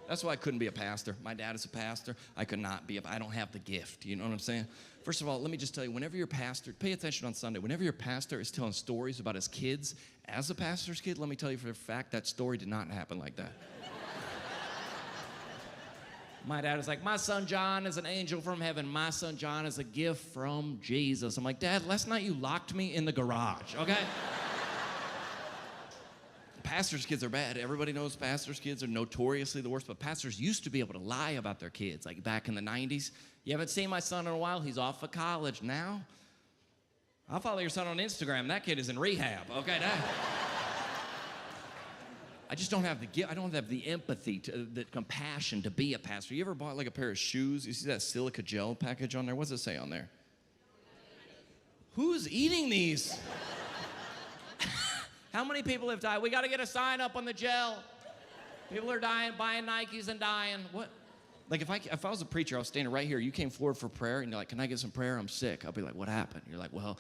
That's why I couldn't be a pastor. My dad is a pastor. I could not be I don't have the gift. You know what I'm saying? First of all, let me just tell you, whenever your pastor, pay attention on Sunday, whenever your pastor is telling stories about his kids as a pastor's kid, let me tell you for a fact that story did not happen like that. My dad was like, my son John is an angel from heaven. My son John is a gift from Jesus. I'm like, Dad, last night you locked me in the garage, okay? Pastors' kids are bad. Everybody knows pastors' kids are notoriously the worst, but pastors used to be able to lie about their kids, like back in the 90s. You haven't seen my son in a while. He's off of college now. I'll follow your son on Instagram. That kid is in rehab, okay? I just don't have the gift. I don't have the empathy, the compassion to be a pastor. You ever bought like a pair of shoes? You see that silica gel package on there? What's it say on there? Who's eating these? How many people have died? We got to get a sign up on the gel. People are dying, buying Nikes and dying. What? Like if I was a preacher, I was standing right here. You came forward for prayer, and you're like, can I get some prayer? I'm sick. I'll be like, what happened? You're like, well,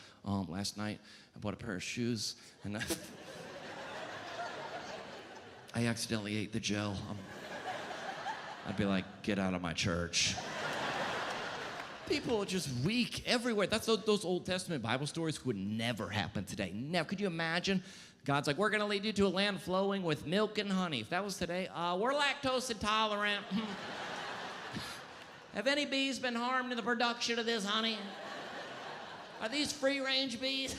last night I bought a pair of shoes, and I accidentally ate the gel. I'd be like, get out of my church. People are just weak everywhere. That's those Old Testament Bible stories would never happen today. Never. Could you imagine? God's like, we're going to lead you to a land flowing with milk and honey. If that was today, we're lactose intolerant. Have any bees been harmed in the production of this honey? Are these free-range bees?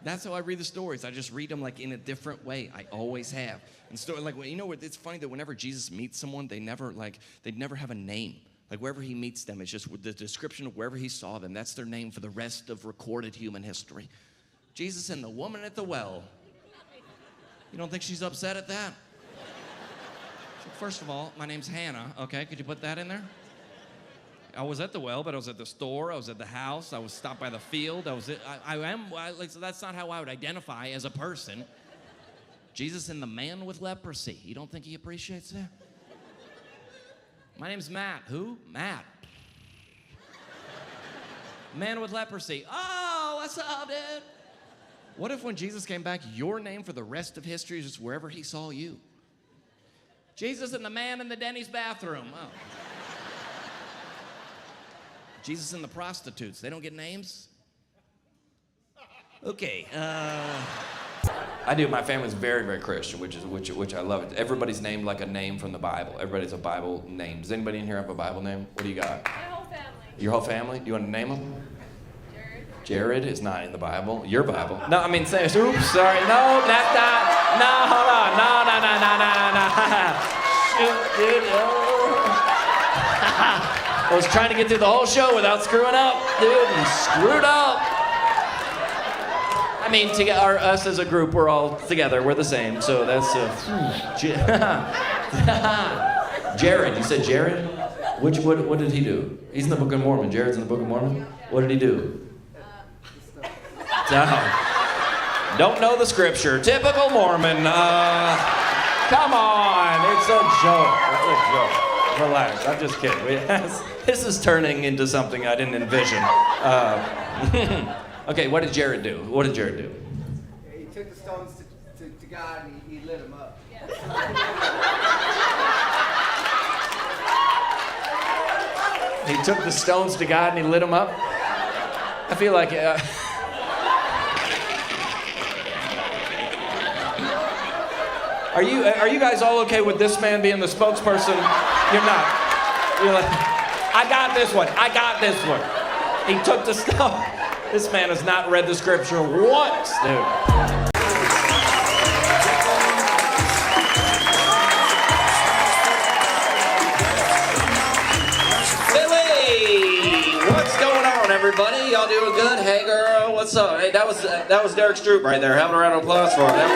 That's how I read the stories. I just read them like in a different way. I always have. And like, you know, it's funny that whenever Jesus meets someone, they'd never have a name. Like wherever he meets them, it's just the description of wherever he saw them. That's their name for the rest of recorded human history. Jesus and the woman at the well. You don't think she's upset at that? So first of all, my name's Hannah. Okay, could you put that in there? I was at the well, but I was at the store, I was at the house, I was stopped by the field, so that's not how I would identify as a person. Jesus and the man with leprosy. You don't think he appreciates that? My name's Matt. Who? Matt. Man with leprosy. Oh, what's up, dude? What if when Jesus came back, your name for the rest of history is just wherever he saw you? Jesus and the man in the Denny's bathroom. Oh. Jesus and the prostitutes, they don't get names? Okay, I do. My family's very, very Christian, which I love it. Everybody's named like a name from the Bible. Everybody's a Bible name. Does anybody in here have a Bible name? What do you got? My whole family. Your whole family? Do you want to name them? Jared. Jared is not in the Bible. Your Bible. No, I mean, say, oops, sorry. No, that's not. No, hold on. No. Shoot, dude. Oh. I was trying to get through the whole show without screwing up, dude, and screwed up. I mean, us as a group, we're all together. We're the same, so that's Jared. You said Jared? What did he do? He's in the Book of Mormon. Jared's in the Book of Mormon? What did he do? Don't know the scripture. Typical Mormon. Come on, it's a joke. It's a joke. Relax, I'm just kidding. This is turning into something I didn't envision. Okay, what did Jared do? He took the stones to God and he lit them up. Yeah. He took the stones to God and he lit them up? I feel like... Are you guys all okay with this man being the spokesperson? You're not. You're like, I got this one. He took the stone. This man has not read the scripture once, dude. Billy! What's going on, everybody? Y'all doing good? Hey, girl, what's up? Hey, that was Derek Stroop right there. Have a round of applause for him.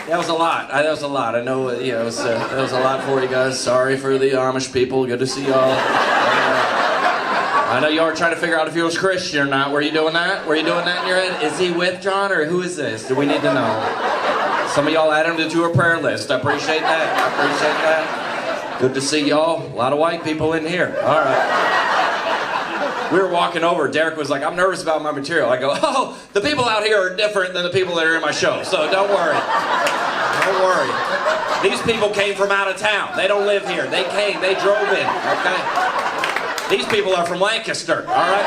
That was a lot. I know, it was a lot for you guys. Sorry for the Amish people. Good to see y'all. I know y'all are trying to figure out if he was Christian or not. Were you doing that? Were you doing that in your head? Is he with John or who is this? Do we need to know? Some of y'all added him to our prayer list. I appreciate that. Good to see y'all. A lot of white people in here. All right. we were walking over. Derek was like, I'm nervous about my material. I go, oh, the people out here are different than the people that are in my show, so don't worry. Don't worry. These people came from out of town. They don't live here. They came, they drove in, okay? These people are from Lancaster, all right?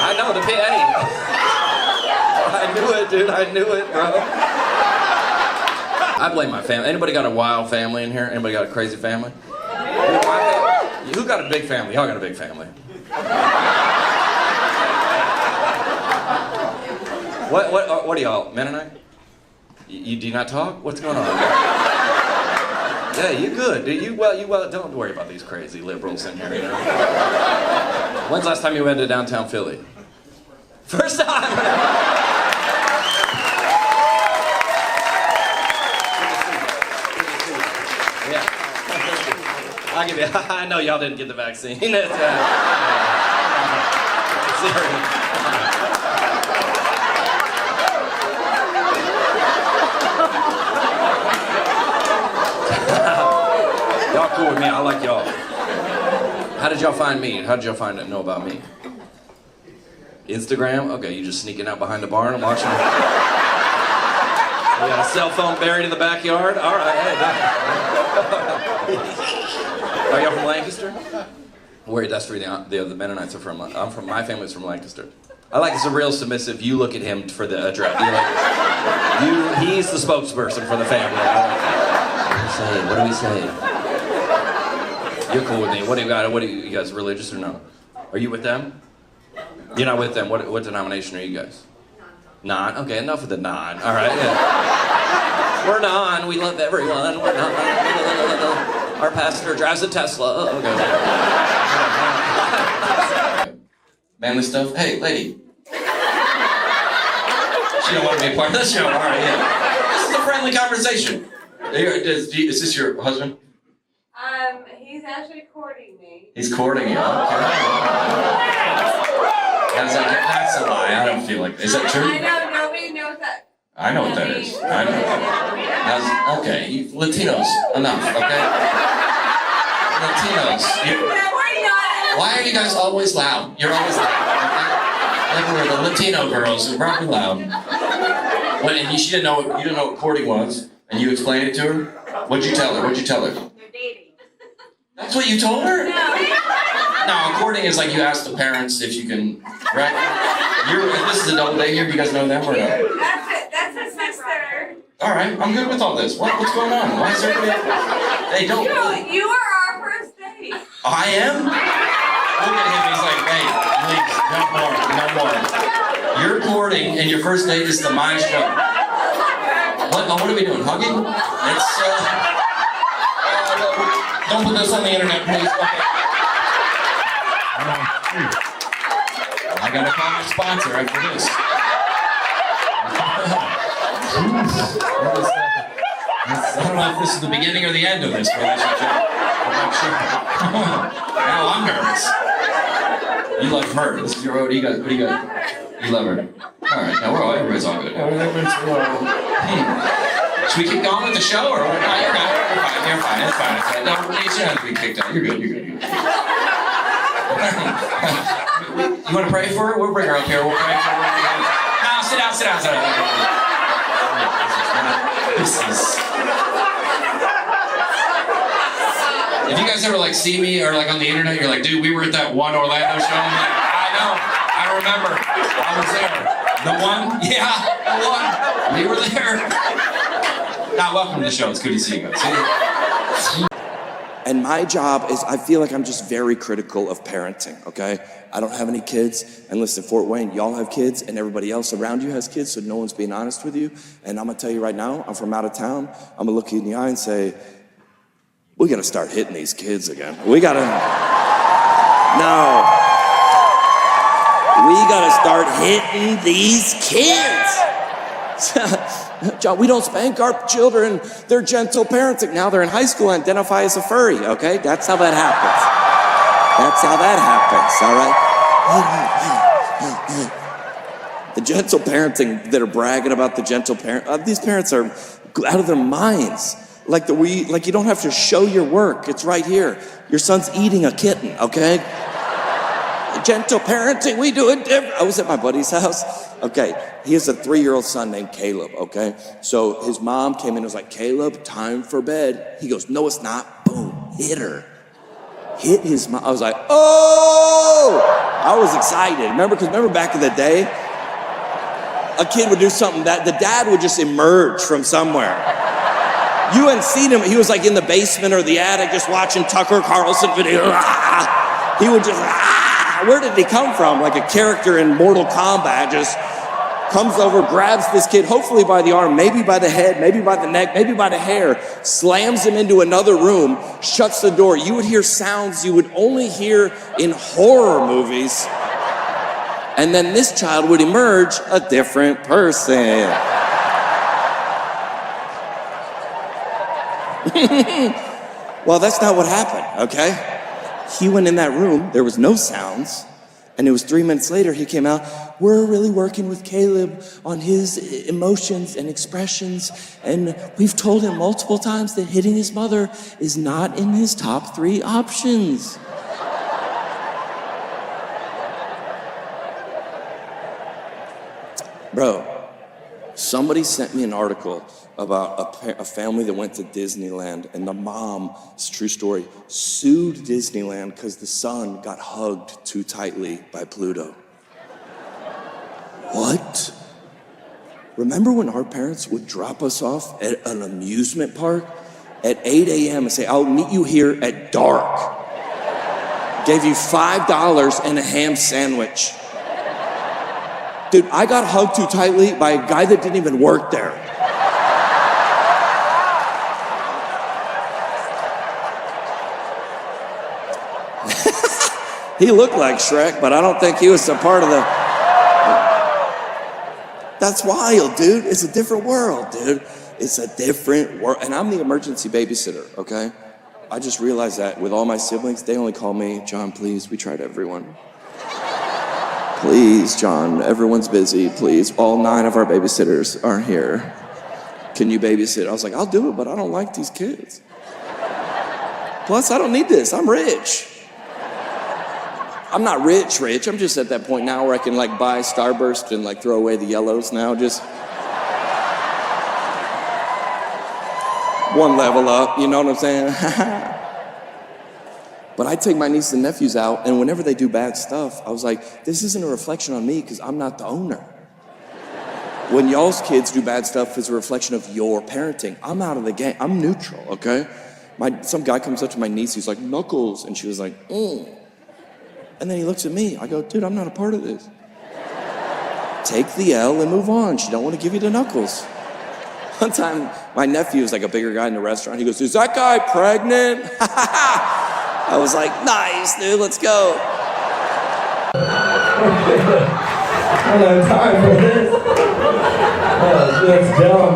I know, the PA. I knew it, dude. I knew it, bro. I blame my family. Anybody got a wild family in here? Anybody got a crazy family? Who got a big family? Y'all got a big family. What are y'all, Mennonite? You do not talk? What's going on? Yeah, you good. You well. Don't worry about these crazy liberals in here. You know? When's the last time you went to downtown Philly? First time. Yeah. I'll give you. I know y'all didn't get the vaccine. It's, serious. Y'all cool with me. I like y'all. How did y'all find me? How did y'all know about me? Instagram? Okay, you just sneaking out behind the barn and watching. You got a cell phone buried in the backyard? All right, hey, are y'all from Lancaster? Where that's where the Mennonites are from. My family's from Lancaster. I like it's a real submissive. You look at him for the address. He's the spokesperson for the family. What do we say? You're cool with me. What do you got? You guys religious or no? Are you with them? You're not with them. What denomination are you guys? Non? Okay, enough with the non. All right. Yeah. We're non. We love everyone. We're non. Our pastor drives a Tesla. Okay. Manly stuff. Hey, lady. She don't want to be a part of the show. All right, yeah. This is a friendly conversation. Is this your husband? He's actually courting me. He's courting you. Okay. That's a lie. I don't feel like. Is that true? I know nobody knows that. I know what that is. I know. Okay, Latinos, enough. Okay. Latinos. Why are you guys always loud? You're always loud. Okay? Like we're the Latino girls who rock loud. And she didn't know. You didn't know what courting was, and you explained it to her. What'd you tell her? They're dating. That's what you told her? No. No, courting is like you ask the parents if you can, right? This is a double date here. Do you guys know them or no? That's his sister. All right, I'm good with all this. What's going on? Why is everybody? Hey, don't. You are our first date. I am? Look at him. He's like, hey, please, no more. You're courting, and your first date is the my show. What are we doing? Hugging? It's don't put this on the internet, please. Okay. I gotta call my sponsor after this. I don't know if this is the beginning or the end of this relationship. I'm not sure. Now I'm nervous. You love her. This is your road. What do you got? You love her. All right. Now everybody's all good. Should we keep going with the show or what? No, you're good. You're fine. It's fine. No, you shouldn't have to be kicked out. You're good. You want to pray for her? We'll bring her up here. We'll pray for her. No, sit down. This is... If you guys ever like see me or like on the internet, you're like, dude, we were at that one Orlando show. I'm like, I know. I remember. I was there. The one? Yeah, the one. We were there. Now, welcome to the show. It's good to see you guys. And my job is, I feel like I'm just very critical of parenting, okay? I don't have any kids, and listen, Fort Wayne, y'all have kids, and everybody else around you has kids, so no one's being honest with you. And I'm gonna tell you right now, I'm from out of town. I'm gonna look you in the eye and say, we gotta start hitting these kids again. We gotta start hitting these kids. John, we don't spank our children. They're gentle parenting. Now they're in high school and identify as a furry, okay? That's how that happens. All right? The gentle parenting that are bragging about the gentle parent. These parents are out of their minds. Like you don't have to show your work. It's right here. Your son's eating a kitten, okay? Gentle parenting, we do it different. I was at my buddy's house. Okay, he has a 3-year-old son named Caleb, okay? So his mom came in and was like, Caleb, time for bed. He goes, no, it's not. Boom, hit her. Hit his mom. I was like, oh! I was excited. Remember back in the day, a kid would do something that the dad would just emerge from somewhere. You hadn't seen him. He was like in the basement or the attic just watching Tucker Carlson video. He would just, where did he come from? Like a character in Mortal Kombat, just comes over, grabs this kid, hopefully by the arm, maybe by the head, maybe by the neck, maybe by the hair, slams him into another room, shuts the door. You would hear sounds you would only hear in horror movies. And then this child would emerge a different person. Well, that's not what happened, okay? He went in that room, there was no sounds, and it was 3 minutes later he came out, we're really working with Caleb on his emotions and expressions, and we've told him multiple times that hitting his mother is not in his top 3 options. Bro, somebody sent me an article about a family that went to Disneyland, and the mom, it's a true story, sued Disneyland because the son got hugged too tightly by Pluto. What? Remember when our parents would drop us off at an amusement park at 8 a.m. and say, I'll meet you here at dark. Gave you $5 and a ham sandwich. Dude, I got hugged too tightly by a guy that didn't even work there. He looked like Shrek, but I don't think he was a part of the... That's wild, dude. It's a different world, dude. It's a different world. And I'm the emergency babysitter, okay? I just realized that with all my siblings, they only call me, John, please, we tried everyone. Please, John, everyone's busy, please. All 9 of our babysitters are here. Can you babysit? I was like, I'll do it, but I don't like these kids. Plus, I don't need this, I'm rich. I'm not rich. I'm just at that point now where I can like buy Starburst and like throw away the yellows now, just one level up, you know what I'm saying? But I take my nieces and nephews out, and whenever they do bad stuff, I was like, this isn't a reflection on me because I'm not the owner. When y'all's kids do bad stuff, it's a reflection of your parenting. I'm out of the game. I'm neutral, okay? Some guy comes up to my niece, he's like, Knuckles, and she was like, And then he looks at me. I go, dude, I'm not a part of this. Take the L and move on. She don't want to give you the knuckles. One time, my nephew was like a bigger guy in the restaurant. He goes, is that guy pregnant? I was like, nice, dude, let's go. I don't have time for this. That's dumb.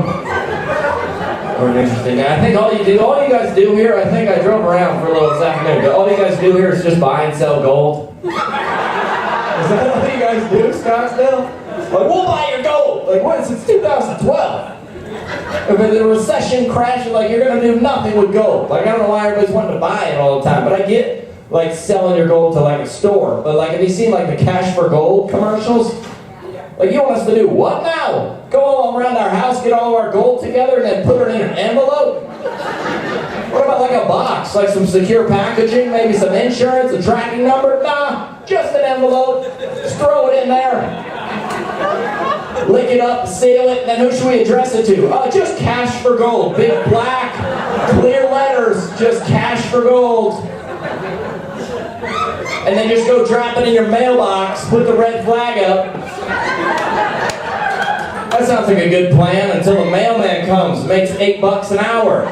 Or interesting. I think all you guys do here, I think I drove around for a little this afternoon, but all you guys do here is just buy and sell gold. Is that all you guys do, Scottsdale? Like, we'll buy your gold. Like, what? Since 2012. If the recession crashes, like, you're gonna do nothing with gold. Like, I don't know why everybody's wanting to buy it all the time, but I get, like, selling your gold to, like, a store. But, like, have you seen, like, the Cash for Gold commercials? Like, you want us to do what now? Go all around our house, get all of our gold together, and then put it in an envelope? What about like a box, like some secure packaging, maybe some insurance, a tracking number? Nah, just an envelope. Just throw it in there. Lick it up, seal it, and then who should we address it to? Just Cash for Gold. Big black, clear letters, just Cash for Gold. And then just go drop it in your mailbox, put the red flag up. That sounds like a good plan until the mailman comes, makes $8 an hour.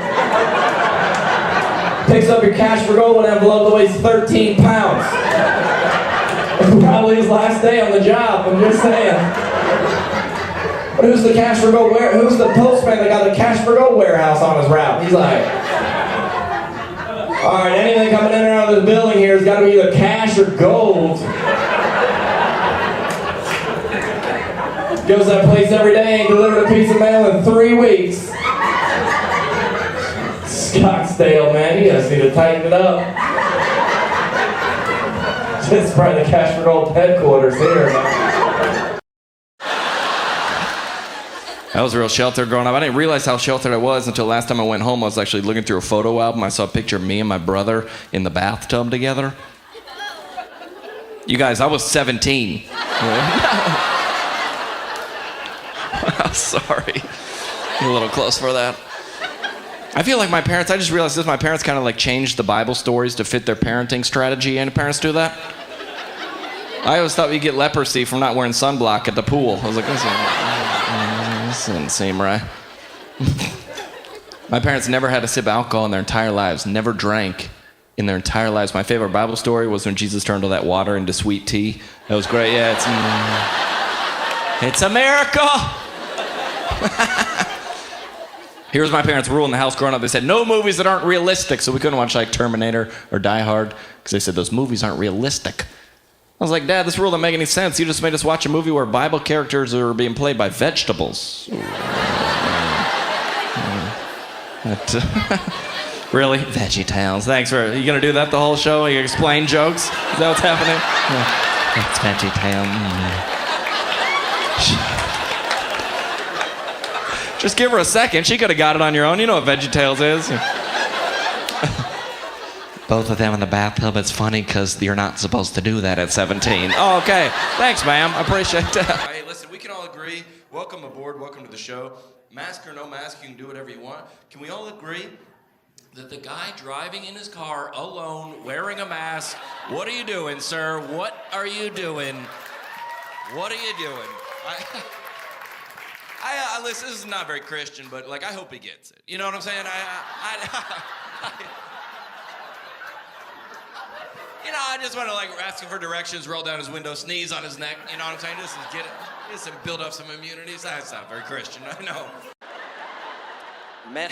Picks up your Cash for Gold envelope that weighs 13 pounds. Probably his last day on the job, I'm just saying. But who's the Cash for Gold who's the postman that got the Cash for Gold warehouse on his route? He's like, all right, anything coming in and out of this building here has got to be either cash or gold. Goes to that place every day and delivered a piece of mail in 3 weeks. Scottsdale, man, you guys need to tighten it up. It's probably the Cashford Old headquarters here, man. I was real sheltered growing up. I didn't realize how sheltered I was until last time I went home. I was actually looking through a photo album. I saw a picture of me and my brother in the bathtub together. You guys, I was 17. I'm sorry. A little close for that. I feel like my parents, I just realized this, my parents kind of like changed the Bible stories to fit their parenting strategy. Any parents do that? I always thought you get leprosy from not wearing sunblock at the pool. I was like, this doesn't seem right. My parents never had a sip of alcohol in their entire lives, never drank in their entire lives. My favorite Bible story was when Jesus turned all that water into sweet tea. That was great. Yeah, it's a miracle. Here's my parents' rule in the house growing up. They said, no movies that aren't realistic. So we couldn't watch like Terminator or Die Hard because they said those movies aren't realistic. I was like, Dad, this rule doesn't make any sense. You just made us watch a movie where Bible characters are being played by vegetables. Really? VeggieTales. Thanks for, you gonna do that the whole show? You explain jokes? Is that what's happening? It's VeggieTales. Just give her a second. She could have got it on your own. You know what VeggieTales is. Both of them in the bathtub. It's funny because you're not supposed to do that at 17. Oh, okay. Thanks, ma'am. I appreciate that. Hey, listen, we can all agree. Welcome aboard. Welcome to the show. Mask or no mask, you can do whatever you want. Can we all agree that the guy driving in his car alone, wearing a mask, what are you doing, sir? What are you doing? What are you doing? Listen, this is not very Christian, but like, I hope he gets it. You know what I'm saying? You know, I just want to like ask him for directions, roll down his window, sneeze on his neck. You know what I'm saying? Just get it, just build up some immunities. That's not very Christian, I know. Men,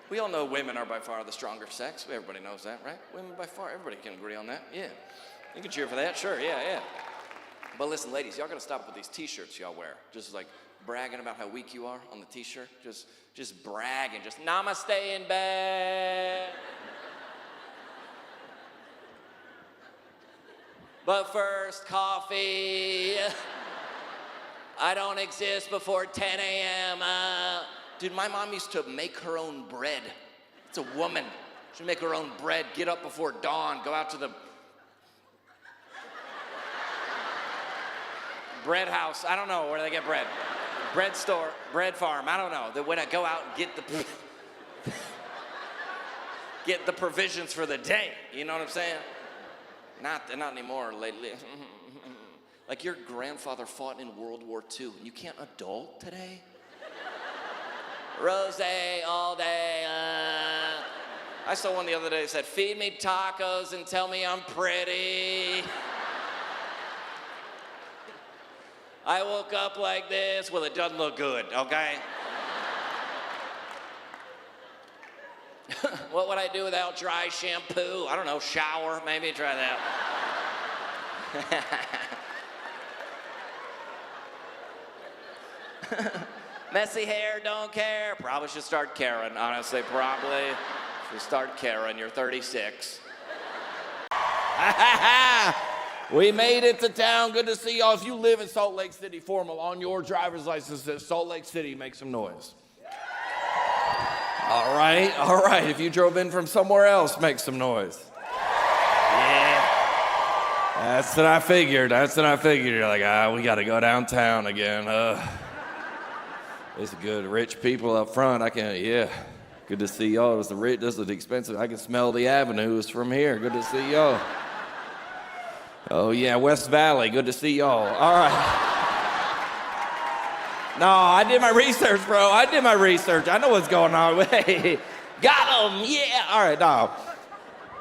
we all know women are by far the stronger sex. Everybody knows that, right? Women by far, everybody can agree on that. Yeah, you can cheer for that, sure, yeah. But listen, ladies, y'all gotta stop with these t-shirts y'all wear. Just like bragging about how weak you are on the t-shirt. Just bragging, just namaste in bed. But first, coffee. I don't exist before 10 a.m. Dude, my mom used to make her own bread. It's a woman. She'd make her own bread, get up before dawn, go out to the bread house. I don't know where they get bread. Bread store, bread farm, I don't know. They would go out and get the provisions for the day. You know what I'm saying? Not anymore lately. Like your grandfather fought in World War II and you can't adult today? Rosé all day. I saw one the other day that said, feed me tacos and tell me I'm pretty. I woke up like this. Well, it doesn't look good, okay? What would I do without dry shampoo? I don't know, shower, maybe, try that. Messy hair, don't care. Probably should start caring, honestly, probably. Should start caring, you're 36. We made it to town, good to see y'all. If you live in Salt Lake City, formal on your driver's license says Salt Lake City, make some noise. All right. If you drove in from somewhere else, make some noise. Yeah. That's what I figured. You're like, we got to go downtown again. It's good, rich people up front. Yeah. Good to see y'all. This is the expensive. I can smell the avenues from here. Good to see y'all. Oh, yeah, West Valley. Good to see y'all. All right. No, I did my research, bro. I know what's going on. Hey, got him. Yeah. All right, no.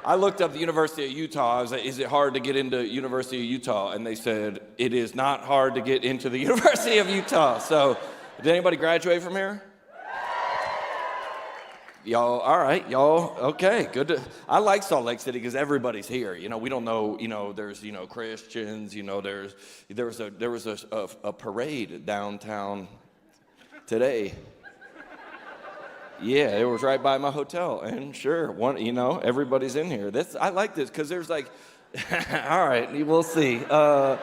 I looked up the University of Utah. I was like, is it hard to get into University of Utah? And they said, it is not hard to get into the University of Utah. So, did anybody graduate from here? Y'all, all right, y'all, okay, good. I like Salt Lake City because everybody's here. You know, we don't know, there's, Christians, there was a parade downtown today. Yeah, it was right by my hotel, and sure, everybody's in here. I like this because there's like, all right, we'll see. You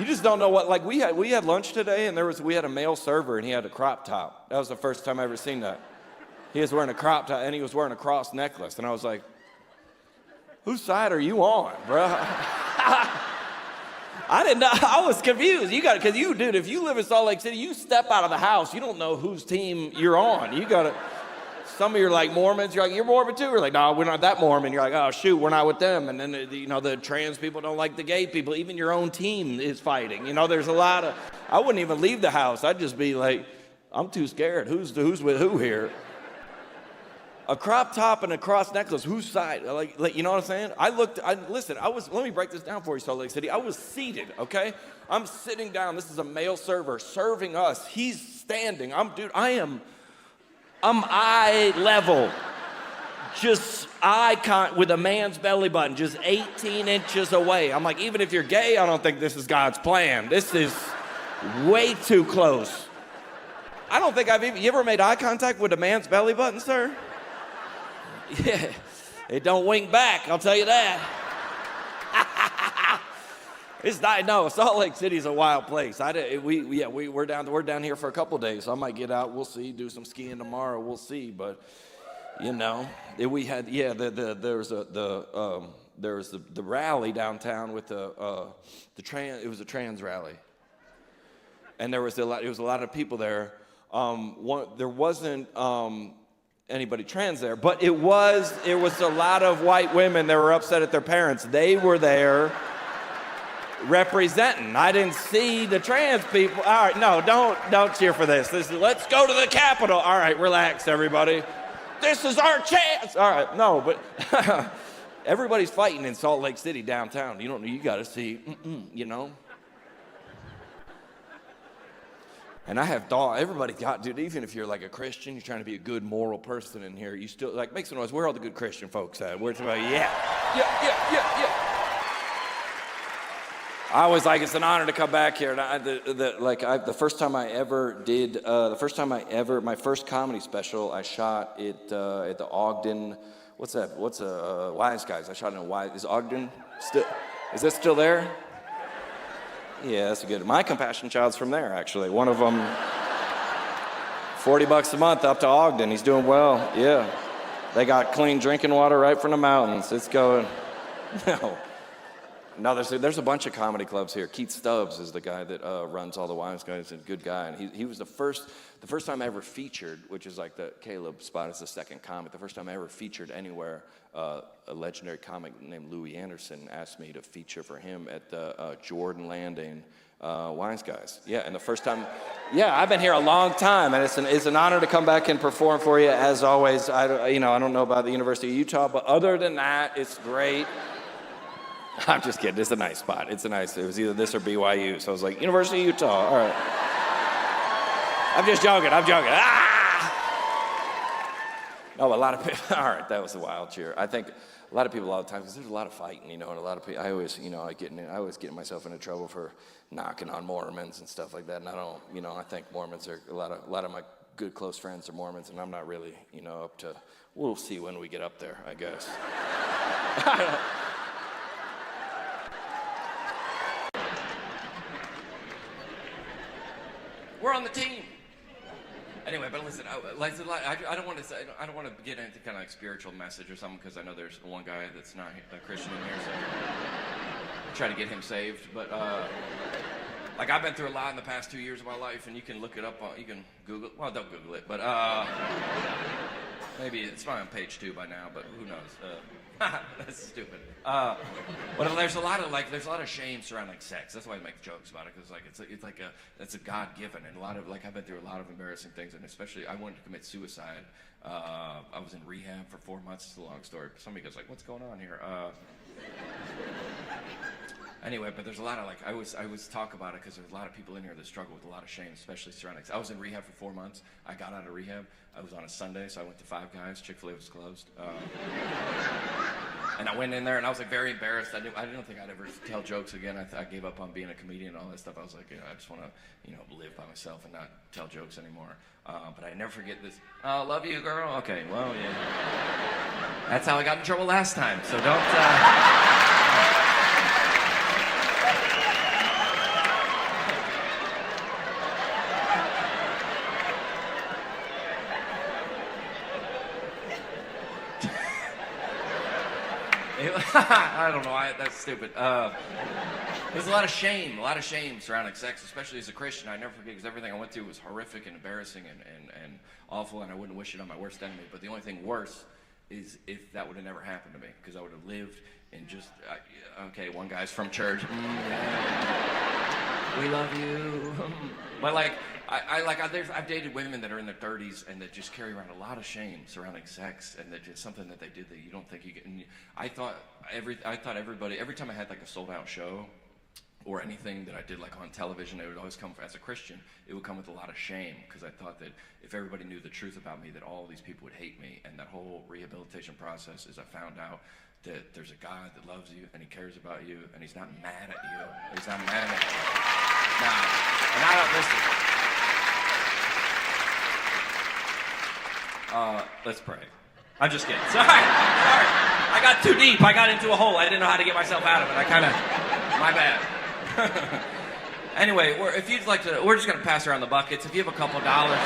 just don't know what. Like we had lunch today, and we had a male server, and he had a crop top. That was the first time I ever seen that. He was wearing a crop top, and he was wearing a cross necklace, and I was like, whose side are you on, bro? I didn't know. I was confused. Because dude, if you live in Salt Lake City, you step out of the house, you don't know whose team you're on. Some of you are like Mormons. You're like, you're Mormon too? We're like, no, we're not that Mormon. You're like, oh, shoot, we're not with them. And then, the trans people don't like the gay people. Even your own team is fighting. There's a lot of, I wouldn't even leave the house. I'd just be like, I'm too scared. Who's with who here? A crop top and a cross necklace, whose side? Like, you know what I'm saying? Let me break this down for you, Salt Lake City. I was seated, okay? I'm sitting down. This is a male server serving us. He's standing. I'm eye level. Just with a man's belly button, just 18 inches away. I'm like, even if you're gay, I don't think this is God's plan. This is way too close. I don't think you ever made eye contact with a man's belly button, sir? Yeah, it don't wink back, I'll tell you that. It's not, no, Salt Lake City's a wild place. We're down here for a couple days, so I might get out, we'll see, do some skiing tomorrow, we'll see, but, we had, there was the rally downtown with it was a trans rally. And it was a lot of people there. There wasn't, anybody trans there, but it was a lot of white women that were upset at their parents. They were there representing. I didn't see the trans people. All right, no, don't cheer for this. Let's go to the Capitol. All right, relax, everybody. This is our chance. All right, no, but everybody's fighting in Salt Lake City downtown. You got to see, And I have thought, dude, even if you're like a Christian, you're trying to be a good moral person in here, you still, like, make some noise. Where are all the good Christian folks at? Where's about, yeah. I always like, it's an honor to come back here. And the first time I ever did, my first comedy special, I shot it at the Ogden, what's that? Wise Guys. I shot it in Wise, is Ogden is that still there? Yeah, that's good. My compassion child's from there, actually. One of them, $40 a month up to Ogden. He's doing well, yeah. They got clean drinking water right from the mountains. It's going, No, there's a bunch of comedy clubs here. Keith Stubbs is the guy that runs all the Wise Guys. He's a good guy. And he was the first time I ever featured, which is like the Caleb spot is the second comic. The first time I ever featured anywhere, a legendary comic named Louis Anderson asked me to feature for him at the Jordan Landing Wise Guys. Yeah, and the first time, I've been here a long time, and it's an honor to come back and perform for you as always. I don't know about the University of Utah, but other than that, it's great. I'm just kidding. It's a nice spot. It was either this or BYU. So I was like, University of Utah. All right. I'm just joking. No, a lot of people. All right, that was a wild cheer. I think a lot of people all the time, because there's a lot of fighting, and a lot of people. I always, I always get myself into trouble for knocking on Mormons and stuff like that. And I don't, I think Mormons are a lot of my good close friends are Mormons, and I'm not really, up to. We'll see when we get up there, I guess. We're on the team. Anyway, but listen, I don't want to get into kind of like spiritual message or something, because I know there's one guy that's not a Christian in here, so I'll try to get him saved. But like I've been through a lot in the past 2 years of my life, and you can look it up. You can Google. Well, don't Google it, but maybe it's probably on page 2 by now. But who knows? That's stupid. But there's a lot of shame surrounding sex. That's why I make jokes about it, because it's a God-given, and I've been through a lot of embarrassing things, and especially I wanted to commit suicide. I was in rehab for 4 months. It's a long story. Somebody goes like, "What's going on here?" Anyway, but there's a lot of I always talk about it because there's a lot of people in here that struggle with a lot of shame, especially surrounding. I was in rehab for 4 months. I got out of rehab. I was on a Sunday, so I went to Five Guys. Chick-fil-A was closed. And I went in there, and I was very embarrassed. I didn't think I'd ever tell jokes again. I gave up on being a comedian and all that stuff. I was like, I just want to, live by myself and not tell jokes anymore. But I never forget this. Oh, love you, girl. Okay, well, yeah. That's how I got in trouble last time. So don't. I don't know. That's stupid. There's a lot of shame surrounding sex, especially as a Christian. I never forget because everything I went through was horrific and embarrassing and awful, and I wouldn't wish it on my worst enemy. But the only thing worse is if that would have never happened to me, because I would have lived in just, okay, one guy's from church. We love you. But I've dated women that are in their 30s and that just carry around a lot of shame surrounding sex, and that just something that they did that you don't think you get. And I thought everybody, every time I had a sold out show or anything that I did on television, it would always come, as a Christian, it would come with a lot of shame, because I thought that if everybody knew the truth about me, that all these people would hate me. And that whole rehabilitation process is I found out that there's a God that loves you and he cares about you and he's not mad at you. He's not mad at you. Now, and I don't listen. Let's pray. I'm just kidding. Sorry. I got too deep. I got into a hole. I didn't know how to get myself out of it. My bad. Anyway, if you'd like to, we're just going to pass around the buckets. If you have a couple dollars,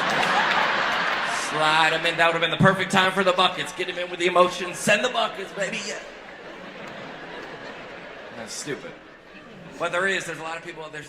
slide them in. That would have been the perfect time for the buckets. Get them in with the emotions. Send the buckets, baby. Yeah. That's stupid. But there's a lot of people that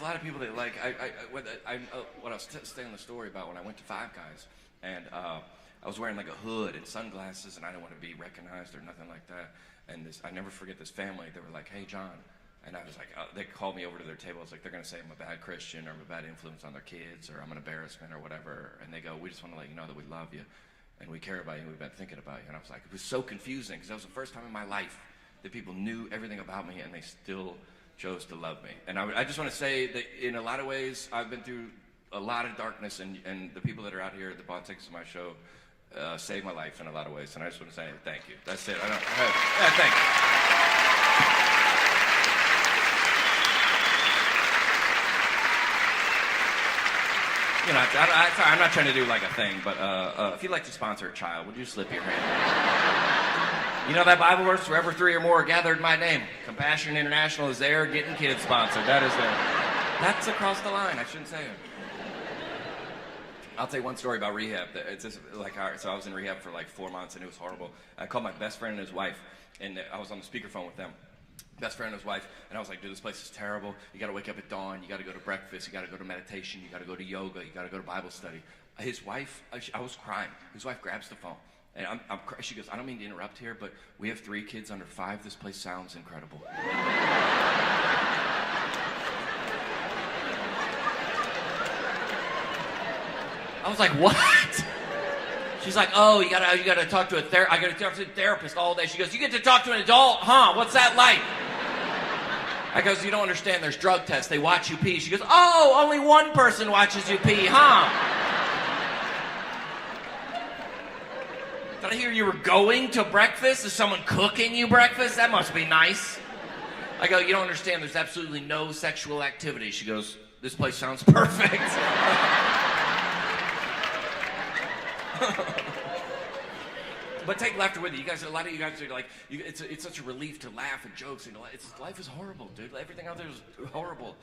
what I was telling the story about when I went to Five Guys, and I was wearing a hood and sunglasses, and I didn't want to be recognized or nothing like that. And I never forget this family. They were like, "Hey, John," and I was like, they called me over to their table. I was like, they're gonna say I'm a bad Christian or I'm a bad influence on their kids or I'm an embarrassment or whatever. And they go, "We just want to let you know that we love you and we care about you and we've been thinking about you." And I was like, it was so confusing because that was the first time in my life that people knew everything about me and they still chose to love me. And I just want to say that in a lot of ways, I've been through a lot of darkness, and the people that are out here that bought tickets to my show saved my life in a lot of ways. And I just want to say thank you. That's it. Thank you. I'm not trying to do a thing, but if you'd like to sponsor a child, would you slip your hand? You know that Bible verse, wherever 3 or more are gathered in my name. Compassion International is there, getting kids sponsored. That is there. That's across the line. I shouldn't say it. I'll tell you one story about rehab. It's just so I was in rehab for 4 months, and it was horrible. I called my best friend and his wife, and I was on the speakerphone with them. Best friend and his wife, and I was like, dude, this place is terrible. You got to wake up at dawn. You got to go to breakfast. You got to go to meditation. You got to go to yoga. You got to go to Bible study. His wife, I was crying. His wife grabs the phone, and she goes, "I don't mean to interrupt here, but we have 3 kids under 5. This place sounds incredible." I was like, "What?" She's like, "Oh, you gotta talk to a therapist. I gotta talk to a therapist all day." She goes, "You get to talk to an adult, huh? What's that like?" I goes, "You don't understand. There's drug tests. They watch you pee." She goes, "Oh, only one person watches you pee, huh?" Did I hear you were going to breakfast? Is someone cooking you breakfast? That must be nice. I go, "You don't understand. There's absolutely no sexual activity." She goes, "This place sounds perfect." But take laughter with you. You guys, a lot of you guys are like, it's such a relief to laugh at jokes. Life is horrible, dude. Everything out there is horrible.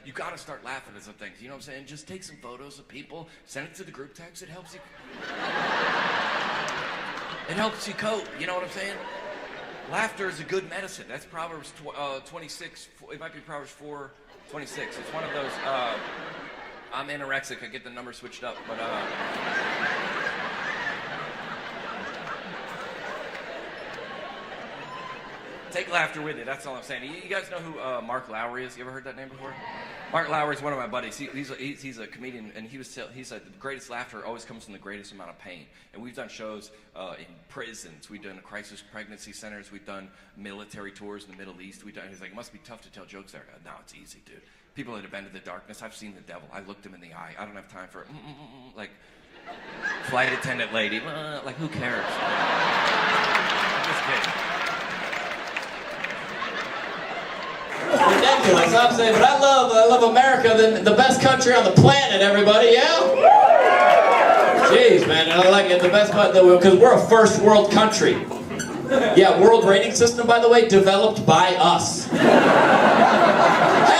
You got to start laughing at some things. You know what I'm saying? Just take some photos of people, send it to the group text. It helps you. It helps you cope. You know what I'm saying? Laughter is a good medicine. That's Proverbs 26. It might be Proverbs 4:26. It's one of those. I'm anorexic. I get the number switched up, but. Take laughter with you. That's all I'm saying. You guys know who Mark Lowry is? You ever heard that name before? Mark Lowry is one of my buddies. He's a comedian, and he said the greatest laughter always comes from the greatest amount of pain. And we've done shows in prisons. We've done crisis pregnancy centers. We've done military tours in the Middle East. He's like, it must be tough to tell jokes there. No, it's easy, dude. People that have been to the darkness. I've seen the devil. I looked him in the eye. I don't have time for like flight attendant lady. Like who cares? I'm just kidding. Ridiculous, I'm saying, but I love America, the best country on the planet, everybody, yeah? Jeez, man, I like it, the best part, because we're a first world country. Yeah, world rating system, by the way, developed by us. Hey,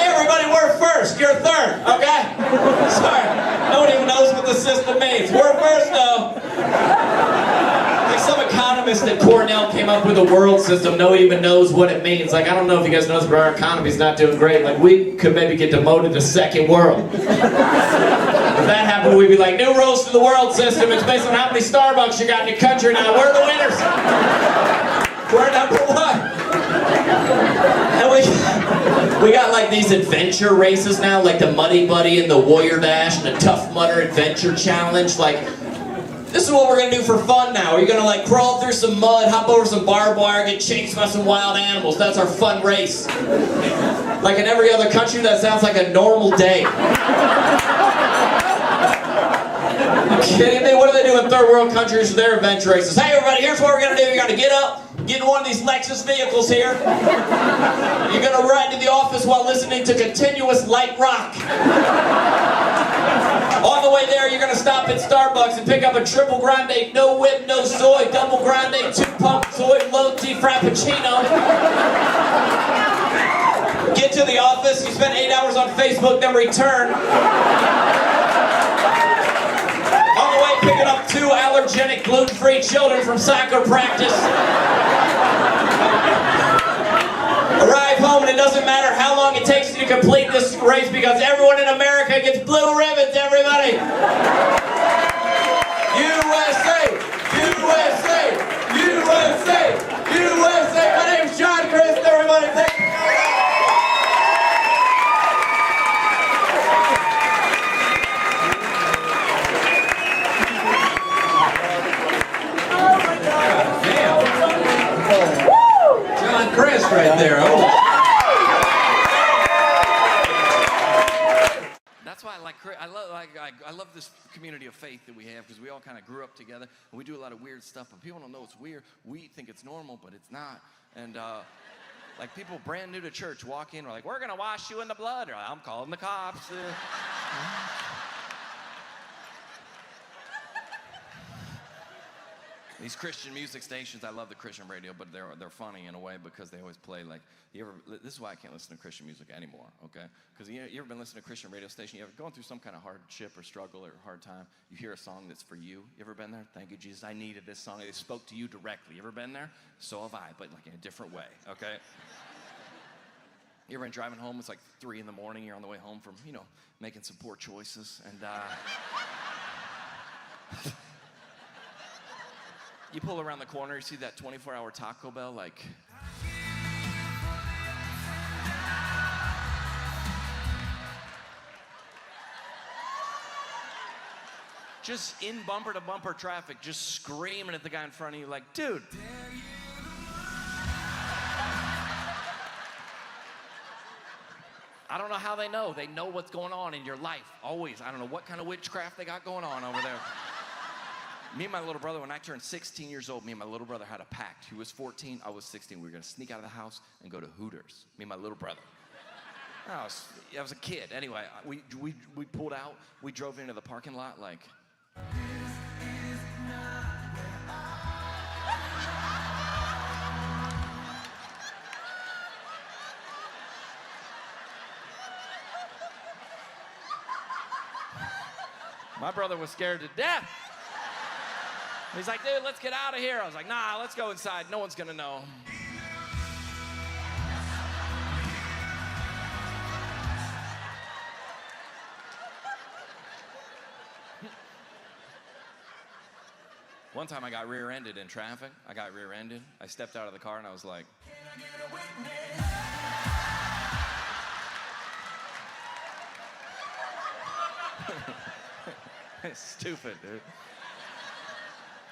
everybody, we're first, you're third, okay? Sorry, no one even knows what the system means. We're first, though. Like some economist at Cornell came up with a world system, no one even knows what it means. Like, I don't know if you guys know this, but our economy's not doing great. Like, we could maybe get demoted to second world. If that happened, we'd be like, new rules to the world system. It's based on how many Starbucks you got in your country now. We're the winners. We're number one. And we got like these adventure races now, like the Muddy Buddy and the Warrior Dash and the Tough Mudder Adventure Challenge. Like, this is what we're gonna do for fun now. We're gonna like crawl through some mud, hop over some barbed wire, get chased by some wild animals. That's our fun race. Like in every other country, that sounds like a normal day. Are you kidding me? What do they do in third world countries with their adventure races? Hey everybody, here's what we're gonna do. You're gonna get up, get in one of these Lexus vehicles here. You're gonna ride to the office while listening to continuous light rock. On the way there, you're gonna stop at Starbucks and pick up a triple grande, no whip, no soy, double grande, 2-pump soy, low tea frappuccino. Get to the office, you spend 8 hours on Facebook, then return. On the way, picking up 2 allergenic, gluten-free children from soccer practice. Arrive home and it doesn't matter how long it takes you to complete this race because everyone in America gets blue ribbons, everybody! USA! USA! USA! USA! My name's John Crist, everybody! Thank you. John Crist right there. Oh. That's why I love this community of faith that we have because we all kind of grew up together and we do a lot of weird stuff, but people don't know it's weird. We think it's normal, but it's not. And like people brand new to church walk in, we're like, we're gonna wash you in the blood, or I'm calling the cops. These Christian music stations, I love the Christian radio, but they're funny in a way because they always play like, this is why I can't listen to Christian music anymore, okay? Because you ever been listening to a Christian radio station, you ever going through some kind of hardship or struggle or hard time, you hear a song that's for you. You ever been there? Thank you, Jesus, I needed this song. It spoke to you directly. You ever been there? So have I, but like in a different way, okay? You ever been driving home, it's like 3 in the morning, you're on the way home from, making some poor choices, and you pull around the corner, you see that 24-hour Taco Bell, like, just in bumper-to-bumper traffic, just screaming at the guy in front of you, like, dude. I don't know how they know. They know what's going on in your life, always. I don't know what kind of witchcraft they got going on over there. Me and my little brother, when I turned 16 years old, me and my little brother had a pact. He was 14, I was 16. We were gonna sneak out of the house and go to Hooters. Me and my little brother. I was a kid. Anyway, we pulled out. We drove into the parking lot like. My brother was scared to death. He's like, dude, let's get out of here. I was like, nah, let's go inside. No one's gonna know. One time I got rear-ended in traffic. I got rear-ended. I stepped out of the car and I was like, stupid, dude.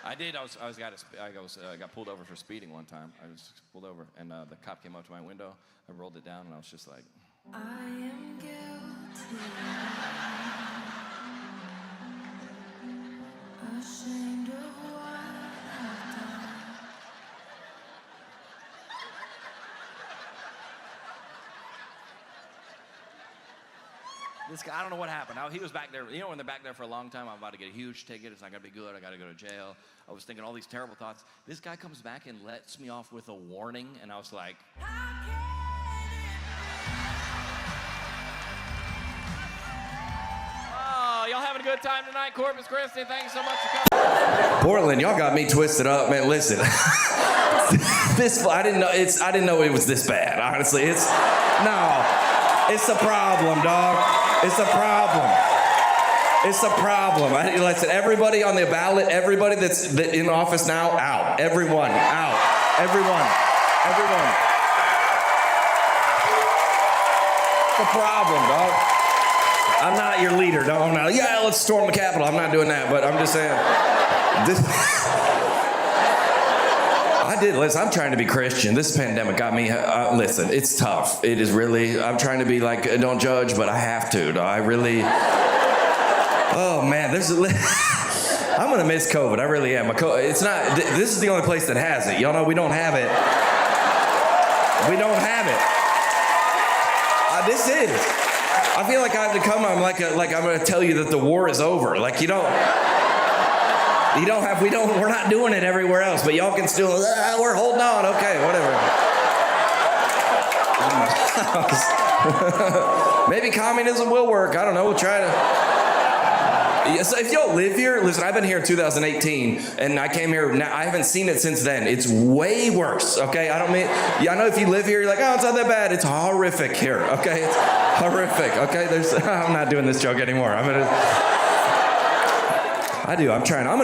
I did. I got pulled over for speeding one time. I was pulled over, and the cop came up to my window. I rolled it down, and I was just like, I am guilty, ashamed of what I've done. this guy, I don't know what happened. He was back there. You know, when they're back there for a long time, I'm about to get a huge ticket. It's not going to be good. I got to go to jail. I was thinking all these terrible thoughts. This guy comes back and lets me off with a warning, and I was like, oh, y'all having a good time tonight? Corpus Christi, thanks so much for coming. Portland, y'all got me twisted up, man. Listen, I didn't know it was this bad. Honestly, it's a problem, dog. It's a problem. It's a problem. Listen, everybody on the ballot, everybody that's in office now, out. Everyone, out. Everyone. It's a problem, dog. I'm not your leader, dog. Yeah, let's storm the Capitol. I'm not doing that, but I'm just saying. Listen, I'm trying to be Christian. This pandemic got me, listen, it's tough. It is really, I'm trying to be like, don't judge, but I have to. I really, oh man, I'm gonna miss COVID. I really am. It's not, this is the only place that has it. Y'all know we don't have it. We don't have it. This is. I feel like I have to come, I'm gonna tell you that the war is over. Like we're not doing it everywhere else, but y'all can still, we're holding on, okay, whatever. Maybe communism will work, I don't know, we'll try to. So if y'all live here, listen, I've been here in 2018, and I came here, now I haven't seen it since then. It's way worse, okay? I know if you live here, you're like, oh, it's not that bad. It's horrific here, okay? It's horrific, okay? I'm not doing this joke anymore. I'm gonna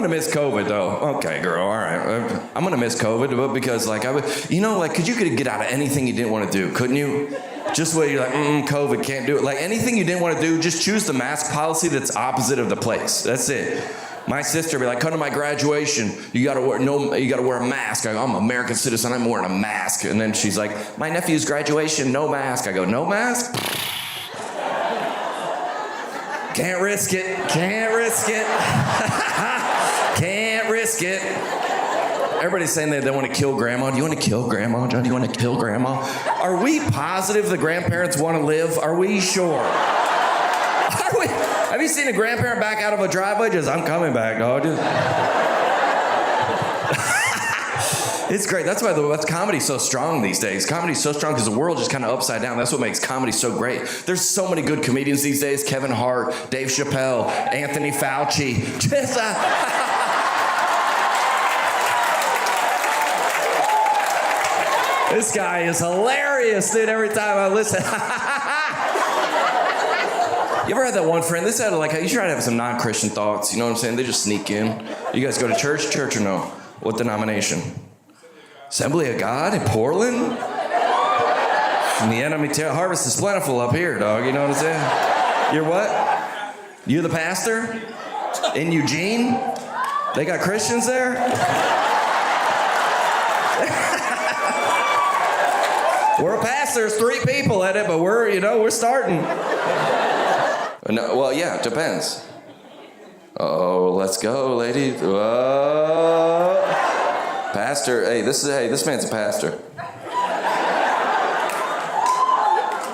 miss COVID though. Okay, girl, all right. I'm gonna miss COVID, but because cause you could get out of anything you didn't want to do, couldn't you? Just where you're like, COVID, can't do it. Like anything you didn't want to do, just choose the mask policy that's opposite of the place. That's it. My sister would be like, come to my graduation, you gotta wear a mask. I go, I'm an American citizen, I'm wearing a mask. And then she's like, my nephew's graduation, no mask. I go, no mask? Can't risk it. Can't risk it. Can't risk it. Everybody's saying they want to kill grandma. Do you want to kill grandma, John? Do you want to kill grandma? Are we positive the grandparents want to live? Are we sure? Have you seen a grandparent back out of a driveway? Just, I'm coming back, dog. It's great. That's why comedy's so strong these days. Comedy's so strong because the world is kind of upside down. That's what makes comedy so great. There's so many good comedians these days. Kevin Hart, Dave Chappelle, Anthony Fauci. This guy is hilarious, dude, every time I listen. You ever had that one friend? You try to have some non-Christian thoughts, you know what I'm saying? They just sneak in. You guys go to church? Church or no? What denomination? Assembly of God in Portland? And the enemy harvest is plentiful up here, dog. You know what I'm saying? You're what? You the pastor? In Eugene? They got Christians there? We're pastors, 3 people at it, but we're starting. No, well, yeah, it depends. Oh, let's go, ladies. Whoa. Pastor, this man's a pastor.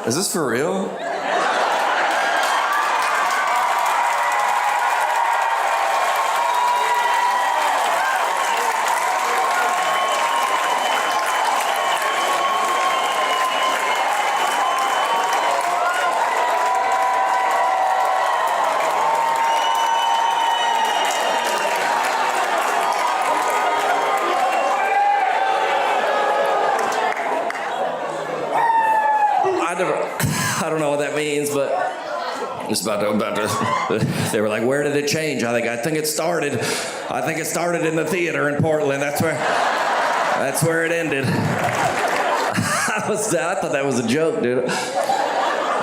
Is this for real? I don't know what that means, but It's about to, they were like, where did it change? I think it started in the theater in Portland. That's where it ended. I thought that was a joke, dude.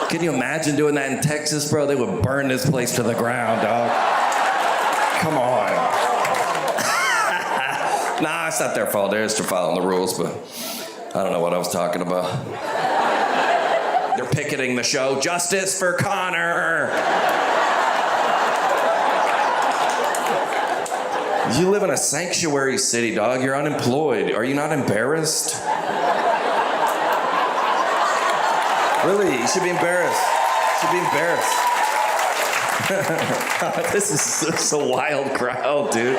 Can you imagine doing that in Texas, bro? They would burn this place to the ground, dog. Come on. Nah, it's not their fault. They're just following the rules, but I don't know what I was talking about. They're picketing the show. Justice for Connor. You live in a sanctuary city, dog. You're unemployed. Are you not embarrassed? Really, you should be embarrassed. You should be embarrassed. This is such a wild crowd, dude.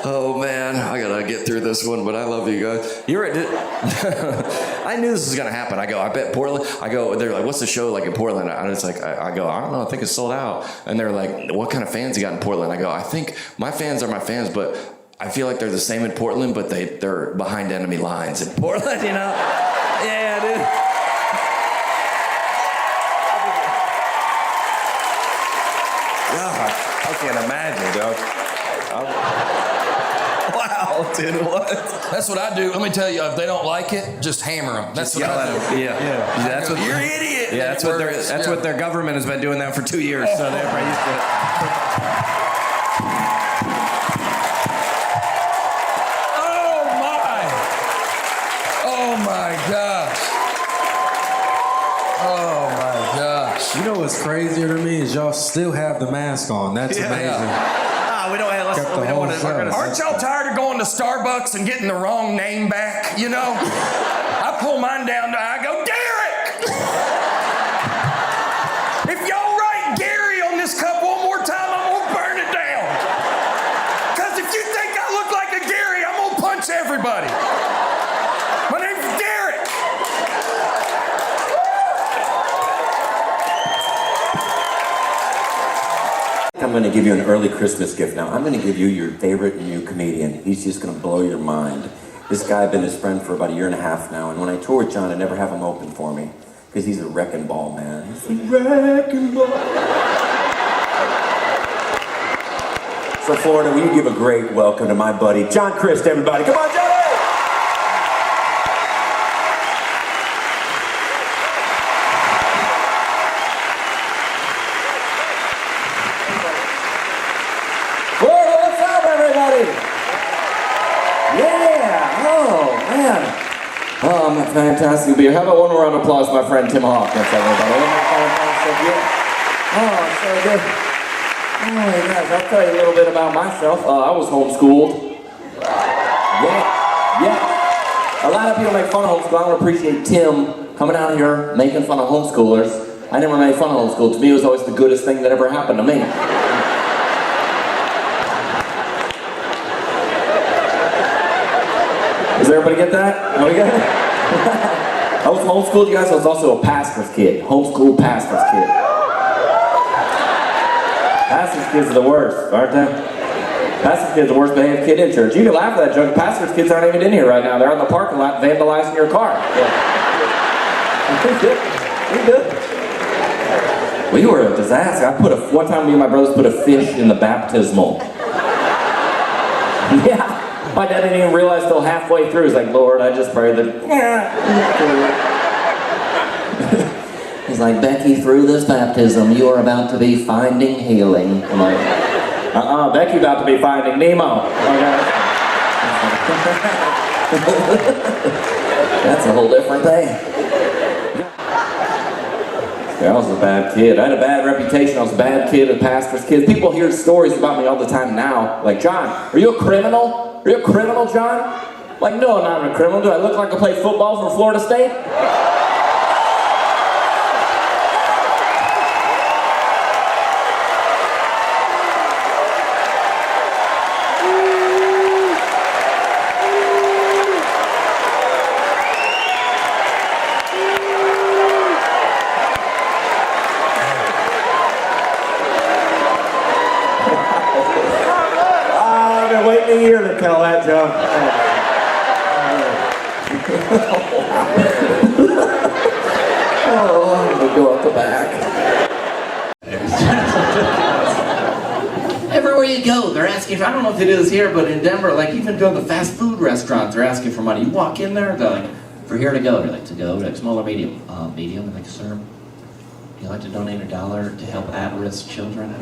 Oh man, I gotta get through this one, but I love you guys. You're right. I knew this was gonna happen. I bet Portland. They're like, what's the show like in Portland? I was like, I don't know. I think it's sold out. And they're like, what kind of fans you got in Portland? I think my fans are my fans, but I feel like they're the same in Portland, but they're behind enemy lines in Portland, you know? Yeah, dude. God, I can't imagine, dog. Wow, dude, what? That's what I do. Let me tell you, if they don't like it, just hammer them. That's what I do. Yeah. That's what you're an idiot. Yeah, that's what their government has been doing that for 2 years, so they're pretty used to it. Oh my gosh. Oh my gosh. You know what's crazier to me is y'all still have the mask on. That's amazing. We don't have. We don't want to. Aren't y'all tired of going to Starbucks and getting the wrong name back? You know, I pull mine down. I go, Derek. If y'all write Gary on this cup one more time, I'm gonna burn it down. Cause if you think I look like a Gary, I'm gonna punch everybody. My name's Derek. I'm going to give you an early Christmas gift now. I'm going to give you your favorite new comedian. He's just going to blow your mind. This guy, I've been his friend for about 1.5 years now, and when I tour with John, I never have him open for me, because he's a wrecking ball, man. He's a wrecking ball. So Florida, will you give a great welcome to my buddy, John Crist, everybody. Come on, Johnny! Fantastic beer. How about one more round of applause for my friend Tim Hawk? That's everybody. Oh, so good. Oh my gosh, I'll tell you a little bit about myself. I was homeschooled. Yeah. A lot of people make fun of homeschool. I don't appreciate Tim coming out here making fun of homeschoolers. I never made fun of homeschool. To me, it was always the goodest thing that ever happened to me. Does everybody get that? Oh, we got it? I was homeschooled, you guys. I was also a pastor's kid. Homeschooled pastor's kid. Pastor's kids are the worst, aren't they? Pastor's kids are the worst behaved kid in church. You can laugh at that joke. Pastor's kids aren't even in here right now. They're out in the parking lot vandalizing your car. Yeah. We were a disaster. One time me and my brothers put a fish in the baptismal. Yeah. My dad didn't even realize till halfway through. He's like, Lord, I just prayed that. He's like, Becky, through this baptism, you are about to be finding healing. I'm like, Becky about to be finding Nemo. Okay. That's a whole different thing. Yeah, I was a bad kid. I had a bad reputation. I was a bad kid, a pastor's kid. People hear stories about me all the time now. Like, John, are you a criminal? Are you a criminal, John? Like, no, I'm not a criminal. Do I look like I play football for Florida State? Wait a year to tell that joke. Oh, I'm gonna go out the back. Everywhere you go, they're asking for, I don't know if they do this here, but in Denver, like even go to the fast food restaurants, they're asking for money. You walk in there, they're like, for here to go, they're like, to go, like small or medium? Medium, and like, sir, would you like to donate $1 to help at-risk children?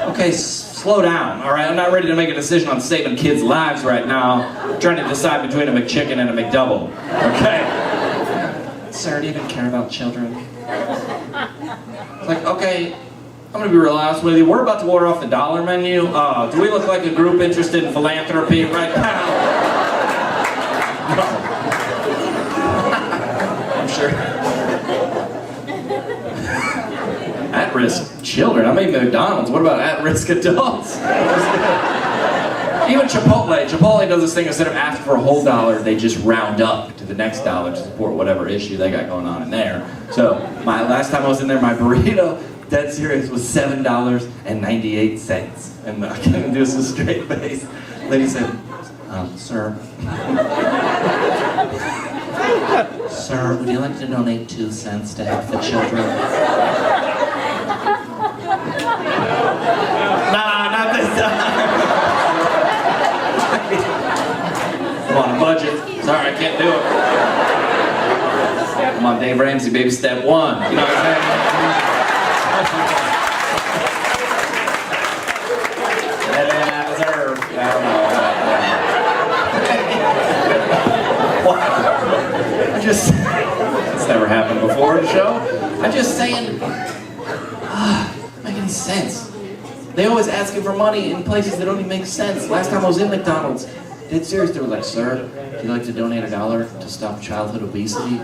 Okay, slow down, all right? I'm not ready to make a decision on saving kids' lives right now. I'm trying to decide between a McChicken and a McDouble, okay? Sir, do you even care about children? It's like, okay, I'm gonna be real honest with you. We're about to order off the dollar menu. Do we look like a group interested in philanthropy right now? No. I'm sure. At-risk children? I mean McDonald's. What about at-risk adults? Even Chipotle does this thing, instead of asking for a whole dollar, they just round up to the next dollar to support whatever issue they got going on in there. So, my last time I was in there, my burrito, dead serious, was $7.98. And I couldn't do this with a straight face. Lady said, sir. Sir, would you like to donate 2 cents to help the children? Nah, not this time. I'm on a budget. Sorry, I can't do it. I'm on Dave Ramsey, baby step 1. You know what I'm saying? Better than I deserve. I don't know. It's never happened before in the show. I'm just saying, make any sense. They always ask you for money in places that don't even make sense. Last time I was in McDonald's, dead serious, they were like, sir, would you like to donate $1 to stop childhood obesity?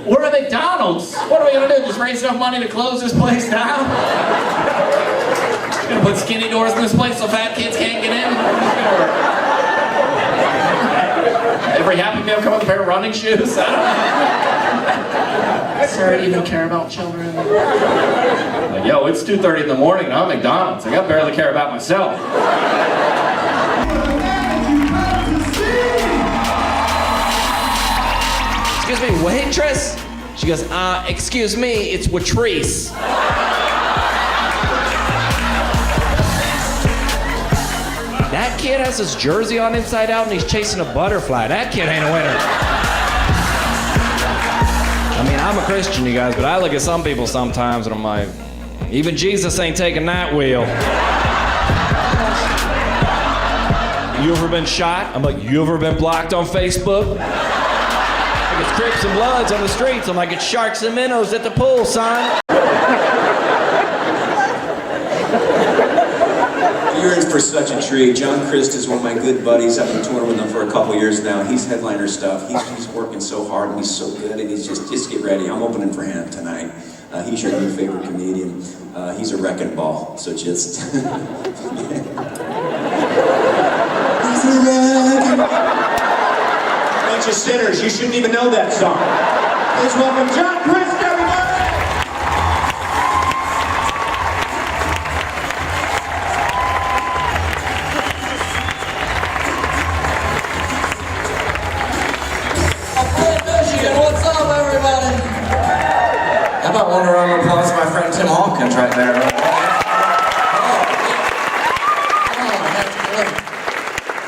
We're at McDonald's. What are we gonna do? Just raise enough money to close this place down? Gonna put skinny doors in this place so fat kids can't get in? Every Happy Meal come with a pair of running shoes? I don't know. Sir, do you even care about children? Like, yo, it's 2:30 in the morning and I'm at McDonald's. Like, I barely care about myself. Excuse me, waitress? She goes, excuse me, it's Watrice. That kid has his jersey on inside out and he's chasing a butterfly. That kid ain't a winner. I mean, I'm a Christian, you guys, but I look at some people sometimes and I'm like, even Jesus ain't taking that wheel. You ever been shot? I'm like, you ever been blocked on Facebook? Like, it's Crips and Bloods on the streets. I'm like, it's sharks and minnows at the pool, son. You're in for such a treat. John Crist is one of my good buddies. I've been touring with him for a couple years now. He's headliner stuff. He's working so hard and he's so good. And he's just get ready. I'm opening for him tonight. He's your new favorite comedian. He's a wrecking ball. So just. He's a wrecking ball. Bunch of sinners. You shouldn't even know that song. Please welcome John Crist, everybody. What's up, everybody? How about one round of applause for my friend Tim Hawkins right there?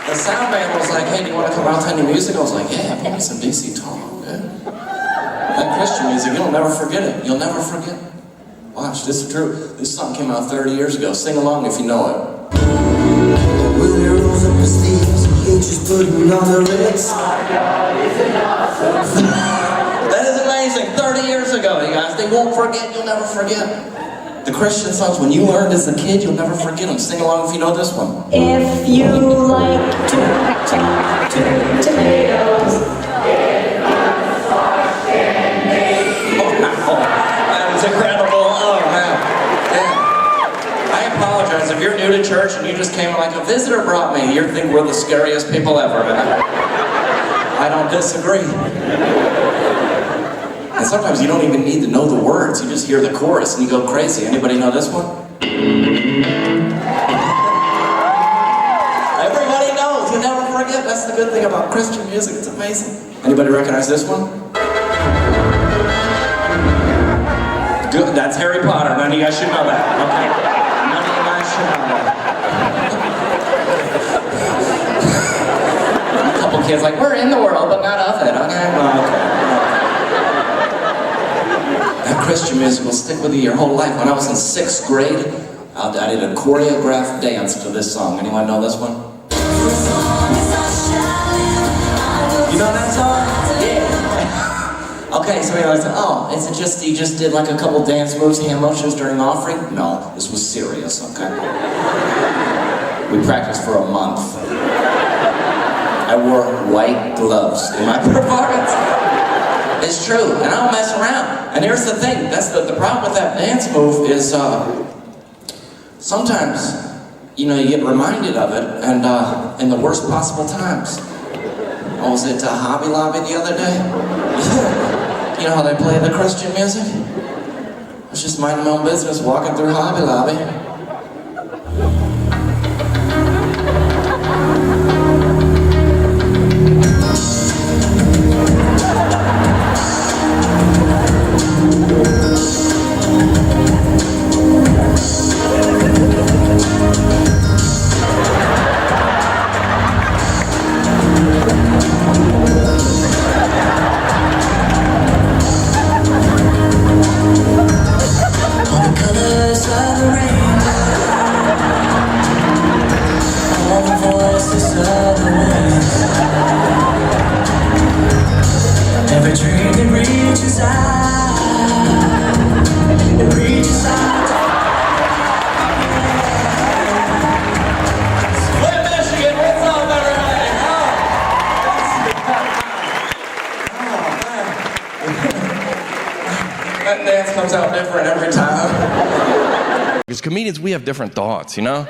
The sound man was like, hey, do you want to come out and your music? I was like, yeah, put me some DC talk, man. That Christian music, you'll never forget it. You'll never forget it. Watch, this is true. This song came out 30 years ago. Sing along if you know it. Will you rolls up his sleeves, he just putting on the ritz. That is amazing. 30 years ago, you guys. They won't forget. You'll never forget. The Christian songs, when you learned as a kid, you'll never forget them. Sing along if you know this one. If you like to tomatoes. Oh, that was incredible. Oh, man. Yeah. I apologize. If you're new to church and you just came like a visitor brought me, you think we're the scariest people ever. I don't disagree. And sometimes you don't even need to know the words. You just hear the chorus and you go crazy. Anybody know this one? Everybody That's the good thing about Christian music. It's amazing. Anybody recognize this one? Good. That's Harry Potter. None of you guys should know that. Okay. None of you guys should know that. A couple kids like, we're in the world, but not of it. Okay. Well, okay. That Christian music will stick with you your whole life. When I was in 6th grade, I did a choreographed dance to this song. Anyone know this one? You know that song? Yeah. Okay, so I said, oh, is it just, you just did like a couple dance moves, hand motions during offering? No, this was serious, okay? We practiced for a month. I wore white gloves in my performance. It's true, and I don't mess around. And here's the thing, that's the problem with that dance move is, sometimes, you know, you get reminded of it, and in the worst possible times. I was at Hobby Lobby the other day. You know how they play the Christian music? I was just minding my own business, walking through Hobby Lobby. Every dream that reaches out, it reaches out. Flint, Michigan, what's up, everybody? That dance comes out different every time. As comedians, we have different thoughts, you know?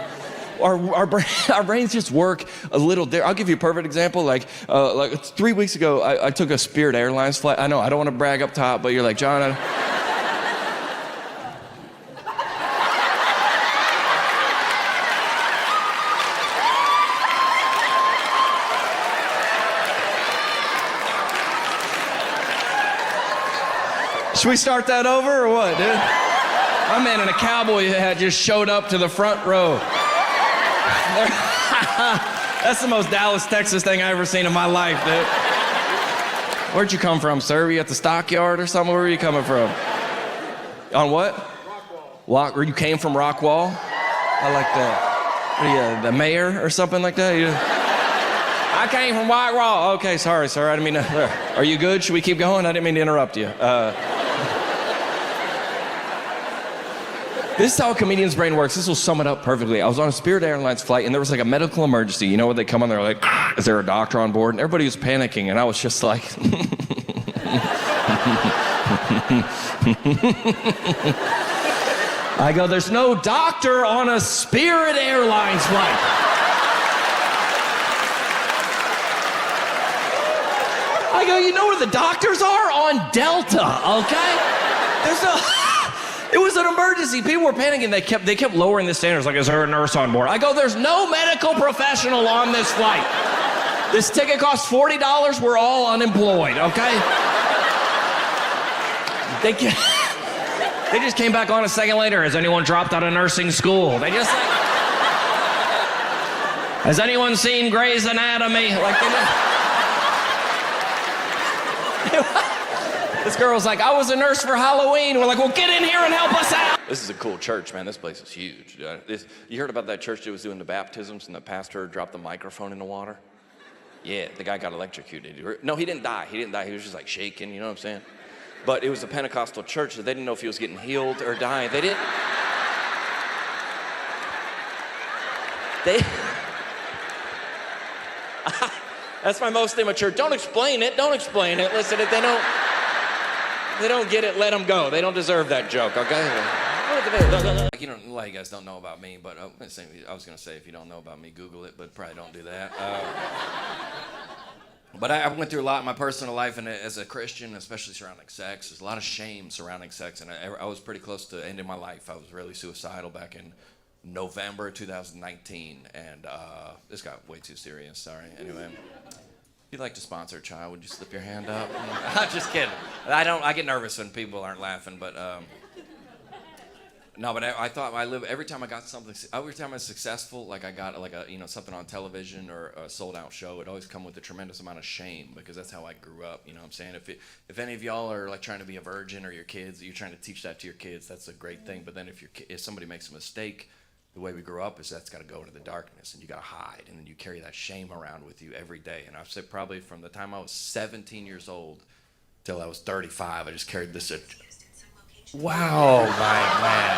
Our brains just work a little different. I'll give you a perfect example. Like 3 weeks ago, I took a Spirit Airlines flight. I know, I don't want to brag up top, but you're like, John, should we start that over or what, dude? My man in a cowboy hat just showed up to the front row. That's the most Dallas, Texas thing I ever seen in my life, dude. Where'd you come from, sir? Were you at the stockyard or something? Where were you coming from? On what? Rockwall. You came from Rockwall? I like that. What are you, the mayor or something like that? I came from Rockwall. Okay, sorry, sir. I didn't mean to. Are you good? Should we keep going? I didn't mean to interrupt you. This is how a comedian's brain works. This will sum it up perfectly. I was on a Spirit Airlines flight, and there was like a medical emergency. You know when they come on, they're like, is there a doctor on board? And everybody was panicking, and I was just like... I go, there's no doctor on a Spirit Airlines flight. I go, you know where the doctors are? On Delta, okay? There's no... It was an emergency. People were panicking. They kept lowering the standards. Like, is there a nurse on board? I go, there's no medical professional on this flight. This ticket costs $40. We're all unemployed, okay? They just came back on a second later. Has anyone dropped out of nursing school? They just like, has anyone seen Grey's Anatomy? Like, this girl was like, I was a nurse for Halloween. We're like, well, get in here and help us out. This is a cool church, man. This place is huge. You heard about that church that was doing the baptisms and the pastor dropped the microphone in the water? Yeah, the guy got electrocuted. No, he didn't die. He was just like shaking, you know what I'm saying? But it was a Pentecostal church, so they didn't know if he was getting healed or dying. That's my most immature. Don't explain it. Listen, if they don't get it, let them go. They don't deserve that joke, okay? You know, a lot of you guys don't know about me, but I was going to say, if you don't know about me, Google it, but probably don't do that. But I went through a lot in my personal life, and as a Christian, especially surrounding sex, there's a lot of shame surrounding sex, and I was pretty close to ending my life. I was really suicidal back in November 2019, and this got way too serious. Sorry. Anyway, if you'd like to sponsor a child, would you slip your hand up? I'm just kidding. I get nervous when people aren't laughing, but no. But I thought every time I got something, every time I was successful, like I got like a something on television or a sold out show, it always come with a tremendous amount of shame because that's how I grew up. You know what I'm saying? If any of y'all are like trying to be a virgin or your kids, you're trying to teach that to your kids, that's a great thing. But then if somebody makes a mistake, the way we grew up is that's got to go into the darkness and you got to hide, and then you carry that shame around with you every day. And I've said probably from the time I was 17 years old till I was 35, I just carried this. Wow, my man.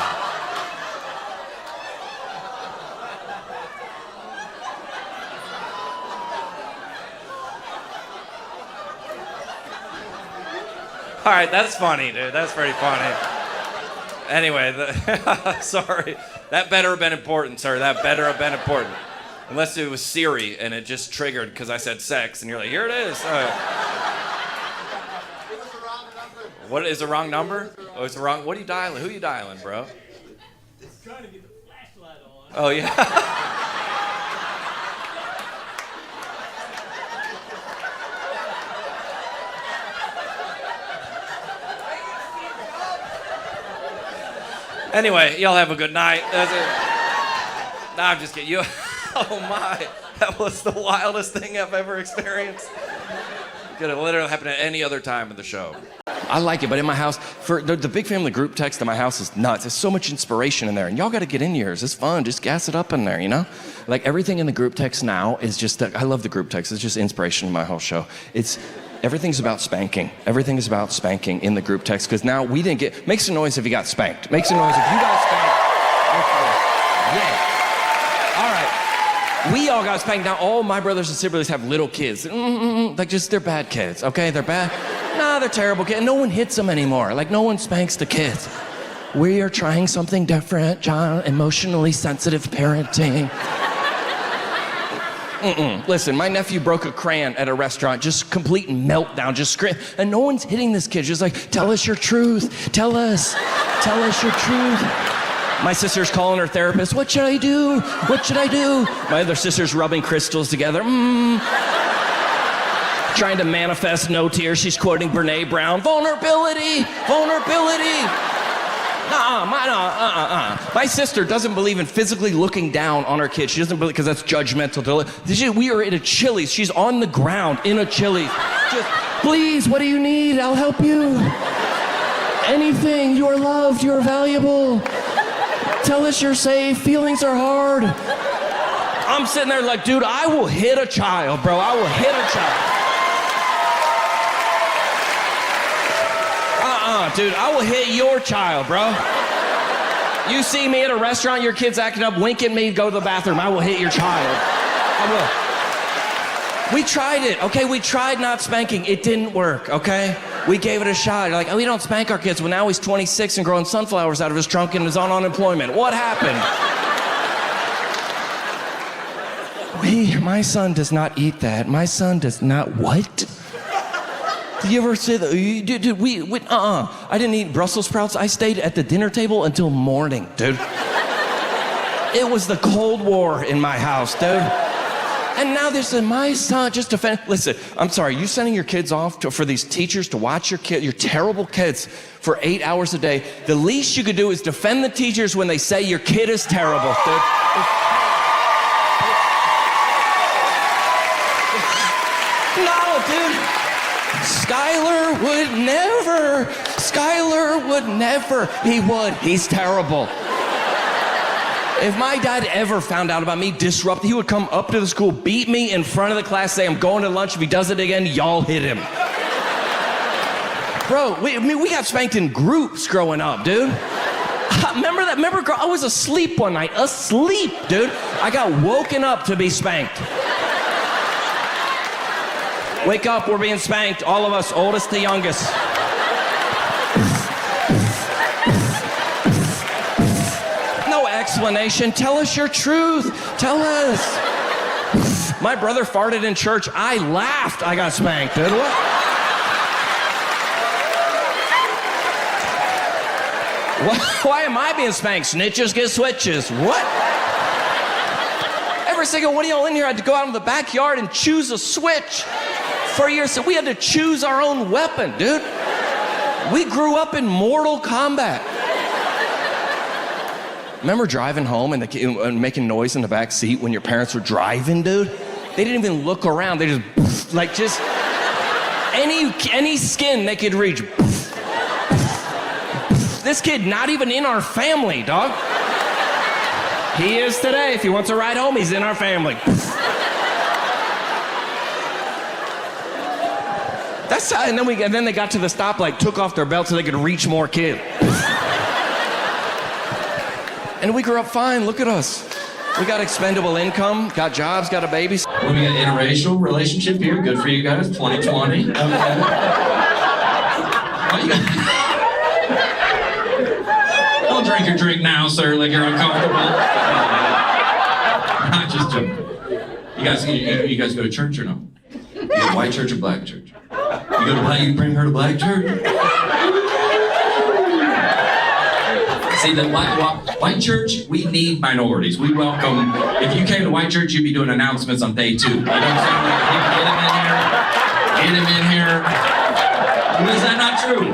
All right, that's funny, dude. That's pretty funny. Anyway, sorry. That better have been important, sir. That better have been important. Unless it was Siri and it just triggered because I said sex and you're like, here it is. What is the wrong number? Oh, it's the wrong. What are you dialing? Who are you dialing, bro? It's trying to get the flashlight on. Oh, yeah. Anyway, y'all have a good night. That's it. Nah, I'm just kidding. Oh my, that was the wildest thing I've ever experienced. Could have literally happened at any other time of the show. I like it, but in my house, for the big family group text in my house is nuts. There's so much inspiration in there, and y'all got to get in yours. It's fun. Just gas it up in there, you know? Like everything in the group text now is just, I love the group text. It's just inspiration in my whole show. Everything's about spanking. Everything is about spanking in the group text, because now we didn't get, make some noise if you got spanked. Make some noise if you got spanked. Yeah. All right. We all got spanked. Now all my brothers and siblings have little kids. Like just, they're bad kids, okay? They're bad. Nah, they're terrible kids. No one hits them anymore. Like no one spanks the kids. We are trying something different, John. Emotionally sensitive parenting. Listen, my nephew broke a crayon at a restaurant, just complete meltdown, just scream. And no one's hitting this kid, just like, tell us your truth. Tell us your truth. My sister's calling her therapist. What should I do? What should I do? My other sister's rubbing crystals together. Trying to manifest no tears. She's quoting Brene Brown. Vulnerability. My sister doesn't believe in physically looking down on her kids. She doesn't believe, because that's judgmental. We are in a Chili's. She's on the ground in a Chili's. Just, please, what do you need? I'll help you. Anything. You are loved. You are valuable. Tell us you're safe. Feelings are hard. I'm sitting there like, dude, I will hit a child, bro. I will hit a child. Dude, I will hit your child, bro. You see me at a restaurant, your kid's acting up, wink at me, go to the bathroom. I will hit your child. I will. We tried it, okay? We tried not spanking. It didn't work, okay? We gave it a shot. Like, oh, we don't spank our kids. Well, now he's 26 and growing sunflowers out of his trunk and is on unemployment. What happened? My son does not eat that. My son does not, what? Did you ever say that? Dude, I didn't eat Brussels sprouts. I stayed at the dinner table until morning, dude. It was the Cold War in my house, dude. And now they said, my son just defend. Listen, I'm sorry, you sending your kids off for these teachers to watch your terrible kids for 8 hours a day. The least you could do is defend the teachers when they say your kid is terrible, dude. No, dude. Skylar would never. He would. He's terrible. If my dad ever found out about me disrupting, he would come up to the school, beat me in front of the class, say, I'm going to lunch. If he does it again, y'all hit him. Bro, we got spanked in groups growing up, dude. Remember that? I was asleep one night. Asleep, dude. I got woken up to be spanked. Wake up, we're being spanked. All of us, oldest to youngest. No explanation. Tell us your truth. Tell us. My brother farted in church. I laughed. I got spanked, dude. What? Why am I being spanked? Snitches get switches. What? Every single one of y'all in here had to go out in the backyard and choose a switch for years. So we had to choose our own weapon, dude. We grew up in Mortal Kombat. Remember driving home and making noise in the back seat when your parents were driving, dude? They didn't even look around. They just any skin they could reach. This kid not even in our family, dog. He is today. If he wants a ride home, he's in our family. That's how, and then they got to the stoplight, took off their belt so they could reach more kids. And we grew up fine. Look at us. We got expendable income, got jobs, got a baby. Well, we got interracial relationship here. Good for you guys. 2020. Okay. Oh, you got... Don't drink your drink now, sir, like you're uncomfortable. Not just joking. You guys go to church or no? You go to white church or black church? You go to black, you bring her to black church? See, the white church, we need minorities. We welcome, if you came to white church, you'd be doing announcements on day 2. You know what I'm saying? Get him in here. Is that not true?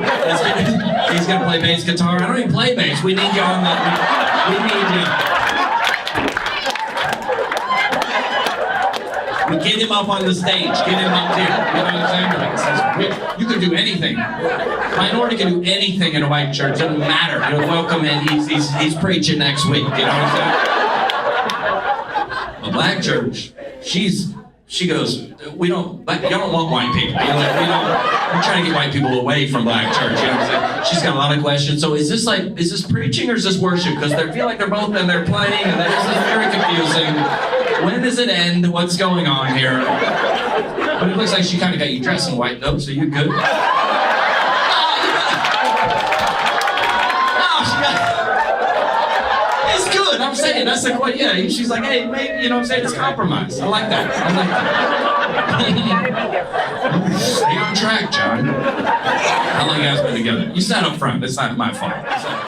He's gonna play bass guitar. I don't even play bass. We need you on the, we need you. We get him up on the stage. Get him up here. You know what I'm saying? Like, you can do anything. Minority can do anything in a white church. Doesn't matter. You're welcome in. He's preaching next week. You know what I'm saying? A black church, she goes, y'all don't want white people. We're trying to get white people away from black church. You know what I'm saying? She's got a lot of questions. So is this preaching or is this worship? Because they feel like they're both and they're playing, and this is very confusing. When does it end? What's going on here? But it looks like she kind of got you dressed in white though, so you're good. It's good. I'm saying that's the point. Yeah, she's like, hey, maybe, you know what I'm saying? It's compromise. I like that. Stay on track, John. How long you guys been together? You sat up front. That's not my fault.